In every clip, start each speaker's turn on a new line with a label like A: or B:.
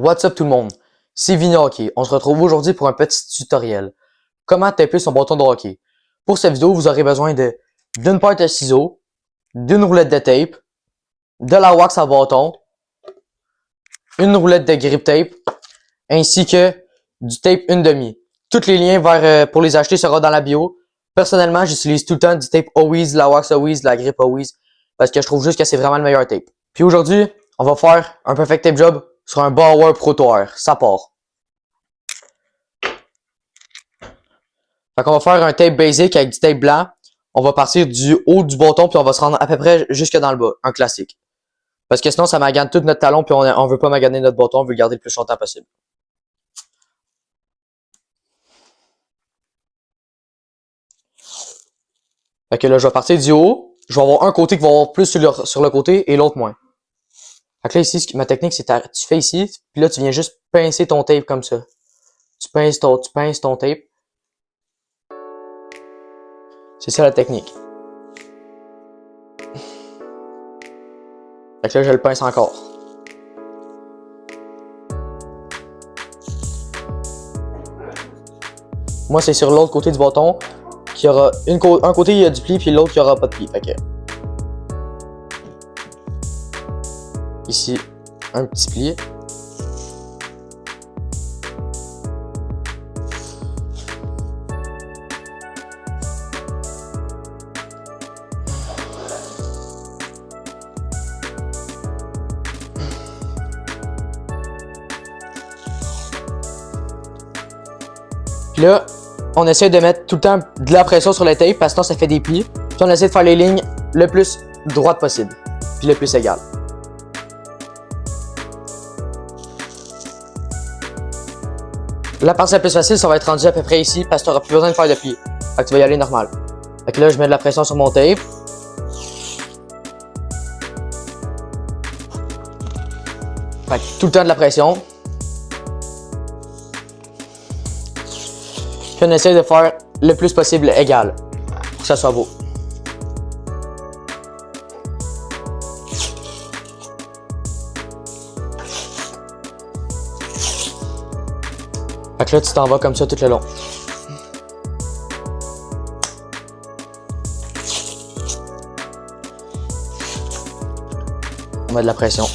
A: What's up tout le monde? C'est Vinny Hockey. On se retrouve aujourd'hui pour un petit tutoriel. Comment taper son bâton de hockey. Pour cette vidéo, vous aurez besoin d'une paire de ciseaux, d'une roulette de tape, de la wax à bâton, une roulette de grip tape, ainsi que du tape 1/2. Tous les liens pour les acheter seront dans la bio. Personnellement, j'utilise tout le temps du tape Always, la wax Always, la grip Always, parce que je trouve juste que c'est vraiment le meilleur tape. Puis aujourd'hui, on va faire un perfect tape job sur un Bauer Pro Tour. Ça part. Fait qu'on va faire un tape basic avec du tape blanc. On va partir du haut du bâton puis on va se rendre à peu près jusque dans le bas. Un classique. Parce que sinon, ça magane tout notre talon puis on veut pas maganer notre bâton, on veut le garder le plus longtemps possible. Fait que là, je vais partir du haut. Je vais avoir un côté qui va avoir plus sur le côté et l'autre moins. Fait que là, ici, ma technique, c'est tu fais ici, puis là, tu viens juste pincer ton tape comme ça. Tu pinces ton tape. C'est ça la technique. Fait que là, je le pince encore. Moi, c'est sur l'autre côté du bâton qu'il y aura un côté, il y a du pli, puis l'autre, il n'y aura pas de pli. Fait que ici, un petit pli. Puis là, on essaie de mettre tout le temps de la pression sur le tape parce que sinon ça fait des plis. Puis on essaie de faire les lignes le plus droites possible. Puis le plus égal. La partie la plus facile, ça va être rendu à peu près ici parce que tu n'auras plus besoin de faire de plis. Fait que tu vas y aller normal. Fait que là, je mets de la pression sur mon tape. Fait que tout le temps de la pression. Puis on essaie de faire le plus possible égal pour que ça soit beau. Fait que là, tu t'en vas comme ça tout le long. On met de la pression.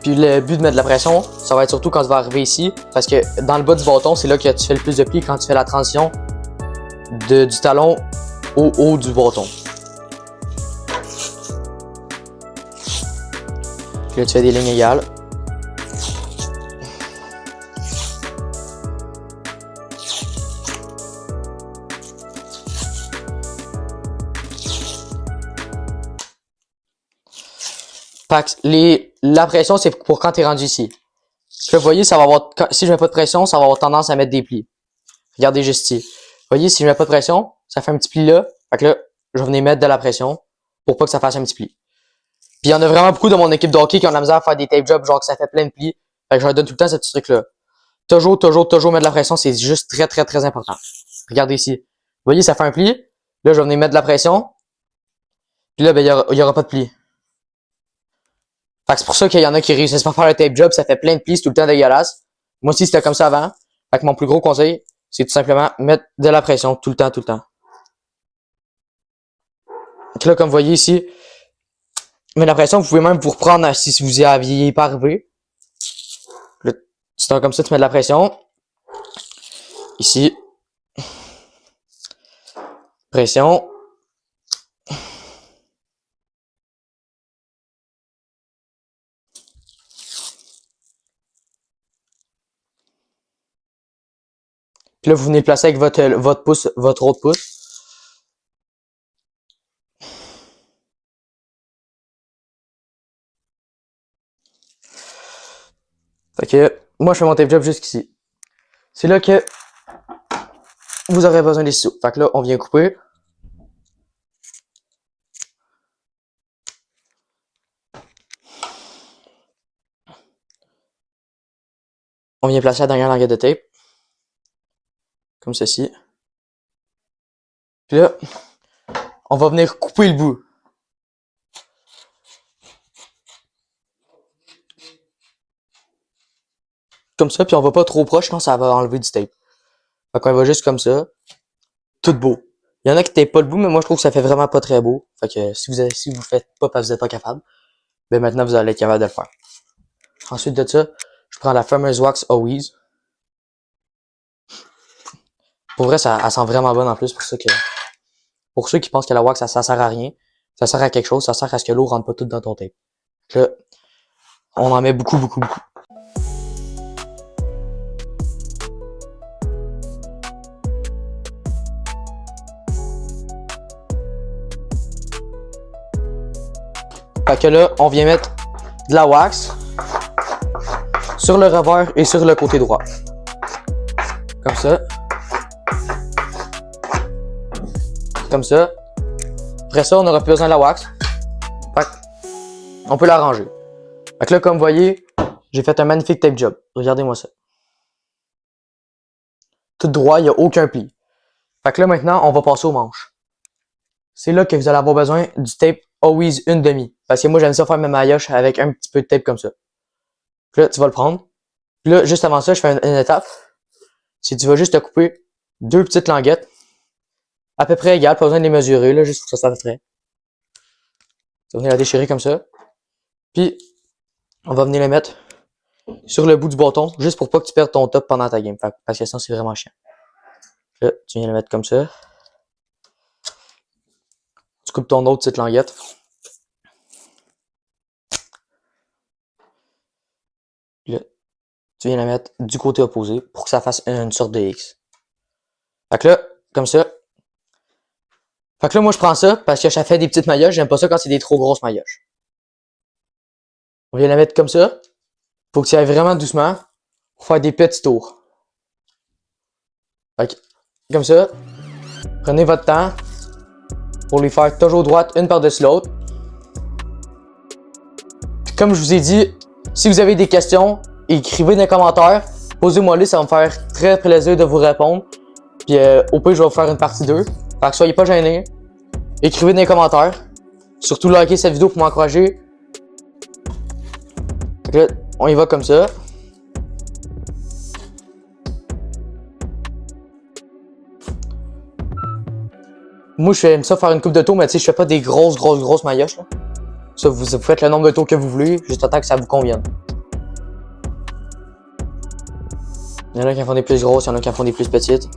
A: Puis le but de mettre de la pression, ça va être surtout quand tu vas arriver ici, parce que dans le bas du bâton, c'est là que tu fais le plus de plis quand tu fais la transition du talon au haut du bâton. Puis là, tu fais des lignes égales. La pression, c'est pour quand tu es rendu ici. Là, vous voyez, ça va avoir, si je mets pas de pression, ça va avoir tendance à mettre des plis. Regardez juste ici. Vous voyez, si je mets pas de pression, ça fait un petit pli là. Fait que là, je vais venir mettre de la pression pour pas que ça fasse un petit pli. Puis il y en a vraiment beaucoup de mon équipe de hockey qui ont de la misère à faire des tape jobs, genre que ça fait plein de plis. Fait que je leur donne tout le temps ce petit truc-là. Toujours mettre de la pression, c'est juste très important. Regardez ici. Vous voyez, ça fait un pli. Là, je vais venir mettre de la pression. Puis là, ben, il y aura pas de pli. Fait que c'est pour ça qu'il y en a qui réussissent pas à faire le tape job, ça fait plein de plis, c'est tout le temps dégueulasse. Moi aussi, c'était comme ça avant. Fait que mon plus gros conseil, c'est tout simplement mettre de la pression tout le temps. Donc là, comme vous voyez ici, mais la pression, vous pouvez même vous reprendre si vous y aviez pas arrivé. C'est comme ça, tu mets de la pression. Ici. Pression. Puis là, vous venez le placer avec votre pouce, votre autre pouce. Fait que, moi, je fais mon tape job jusqu'ici. C'est là que vous aurez besoin des ciseaux. Fait que là, on vient couper. On vient placer la dernière languette de tape. comme ceci. Puis là, on va venir couper le bout. Comme ça, puis on va pas trop proche, sinon ça va enlever du tape. Fait qu'on va juste comme ça. Tout beau. Il y en a qui tapent pas le bout, mais moi je trouve que ça fait vraiment pas très beau. Fait que si vous le faites pas parce que vous êtes pas capable, ben maintenant vous allez être capable de le faire. Ensuite de ça, je prends la fameuse wax Always. Pour vrai, elle sent vraiment bonne en plus, pour ceux qui pensent que la wax, ça sert à rien, ça sert à quelque chose, ça sert à ce que l'eau rentre pas toute dans ton tape. Là, on en met beaucoup, beaucoup, beaucoup. Fait que là, on vient mettre de la wax sur le revers et sur le côté droit. Comme ça. Comme ça. Après ça, on n'aura plus besoin de la wax. Fait on peut la ranger. Fait que là, comme vous voyez, j'ai fait un magnifique tape job. Regardez-moi ça. Tout droit, il n'y a aucun pli. Fait que là, maintenant, on va passer aux manches. C'est là que vous allez avoir besoin du tape Always 1/2. Parce que moi, j'aime ça faire mes maillotches avec un petit peu de tape comme ça. Puis là, tu vas le prendre. Puis là, juste avant ça, je fais une étape. C'est que tu vas juste te couper 2 petites languettes. À peu près égales, pas besoin de les mesurer, là, juste pour que ça soit fait. Tu vas venir la déchirer comme ça. Puis, on va venir les mettre sur le bout du bâton, juste pour pas que tu perdes ton top pendant ta game. Parce que sinon, c'est vraiment chiant. Là, tu viens le mettre comme ça. Tu coupes ton autre petite languette. Là, tu viens la mettre du côté opposé pour que ça fasse une sorte de X. Fait que là, comme ça. Fait que là, moi, je prends ça parce que ça fait des petites maillotches. J'aime pas ça quand c'est des trop grosses maillotches. On vient la mettre comme ça. Faut que tu ailles vraiment doucement pour faire des petits tours. Fait que, comme ça. Prenez votre temps pour les faire toujours droite, une par-dessus l'autre. Puis comme je vous ai dit, si vous avez des questions, écrivez dans les commentaires. Posez-moi-les, ça va me faire très plaisir de vous répondre. Puis au pire, je vais vous faire une partie 2. Fait que soyez pas gênés. Écrivez dans les commentaires. Surtout likez cette vidéo pour m'encourager. Fait que là, on y va comme ça. Moi, j'aime ça faire une coupe de tours, mais tu sais, je fais pas des grosses maillotches, là. Ça, vous faites le nombre de tours que vous voulez, juste en tant que ça vous convienne. Il y en a qui en font des plus grosses, il y en a qui en font des plus petites.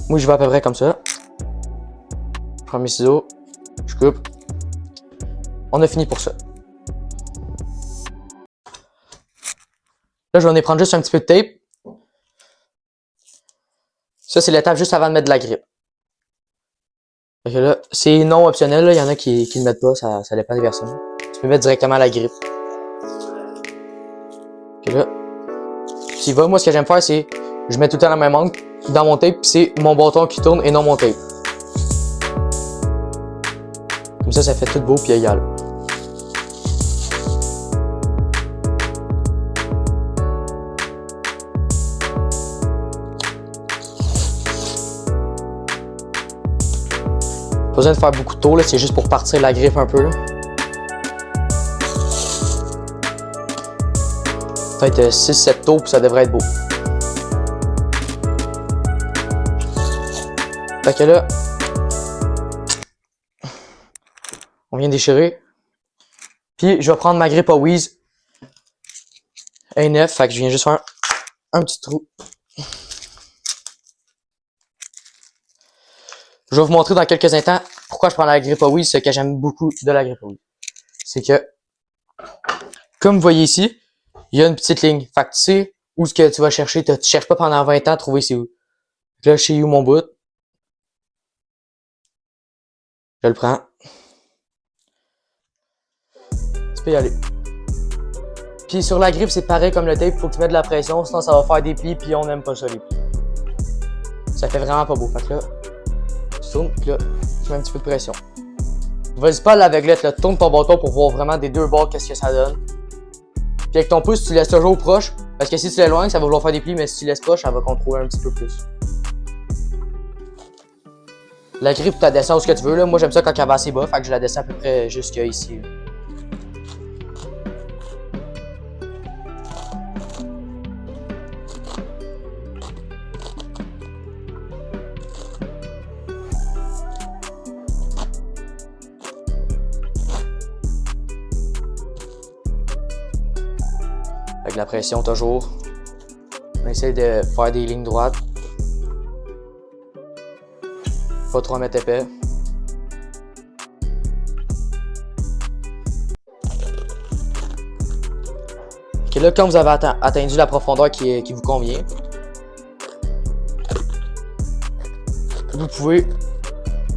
A: Moi, je vais à peu près comme ça. Je prends mes ciseaux, je coupe. On a fini pour ça. Là, je vais en prendre juste un petit peu de tape. Ça, c'est l'étape juste avant de mettre de la grippe. Fait que là, c'est non optionnel, là. Il y en a qui ne mettent pas, ça dépend des personnes. Tu peux mettre directement la grippe. Fait que là, tu y vas. Moi, ce que j'aime faire, c'est je mets tout le temps la même angle dans mon tape, puis c'est mon bâton qui tourne et non mon tape. Comme ça fait tout beau puis égal. Pas besoin de faire beaucoup de tours, c'est juste pour partir la griffe un peu. Là. Peut-être 6-7 tours puis ça devrait être beau. Fait que là, on vient déchirer. Puis je vais prendre ma grippe Always A9, fait que je viens juste faire un petit trou. Je vais vous montrer dans quelques instants pourquoi je prends la grippe Always, ce que j'aime beaucoup de la grippe Always. C'est que, comme vous voyez ici, il y a une petite ligne. Fait que tu sais où ce que tu vas chercher. Tu cherches pas pendant 20 ans à trouver c'est où. Là, je sais où mon bout. Je le prends. Tu peux y aller. Puis sur la grippe, c'est pareil comme le tape. Faut que tu mettes de la pression, sinon ça va faire des plis, puis on n'aime pas ça les plis. Ça fait vraiment pas beau. Fait que là, tu tournes, puis là, tu mets un petit peu de pression. Vas-y pas à l'aveuglette, là. Tourne ton bâton pour voir vraiment des deux bords qu'est-ce que ça donne. Puis avec ton pouce, tu laisses toujours proche. Parce que si tu l'éloignes, ça va vouloir faire des plis, mais si tu laisses proche, ça va contrôler un petit peu plus. La grippe, tu la descends où ce que tu veux. Là. Moi, j'aime ça quand elle va assez bas, fait que je la descends à peu près jusqu'à ici. Là. Avec la pression, toujours. On essaie de faire des lignes droites. Pas trop en mettre épais. Ok, là, quand vous avez atteint la profondeur qui vous convient, vous pouvez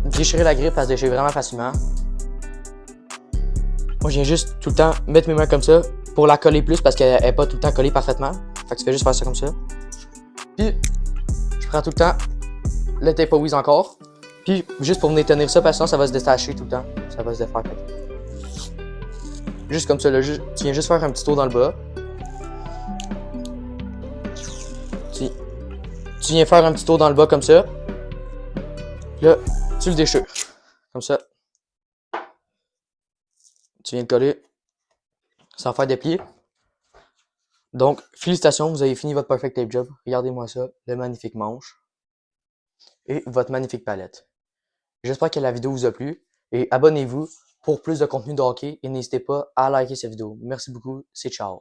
A: déchirer la grippe, elle se déchire vraiment facilement. Moi, je viens juste tout le temps mettre mes mains comme ça pour la coller plus parce qu'elle n'est pas tout le temps collée parfaitement. Fait que tu fais juste faire ça comme ça. Puis, je prends tout le temps le tape Wiz encore. Puis, juste pour venir tenir ça, parce que sinon, ça va se détacher tout le temps. Ça va se défaire. Juste comme ça, là, tu viens juste faire un petit tour dans le bas. Tu viens faire un petit tour dans le bas comme ça. Là, tu le déchires. Comme ça. Tu viens de coller sans faire des plis. Donc, félicitations, vous avez fini votre perfect tape job. Regardez-moi ça, le magnifique manche et votre magnifique palette. J'espère que la vidéo vous a plu et abonnez-vous pour plus de contenu de hockey et n'hésitez pas à liker cette vidéo. Merci beaucoup, c'est ciao.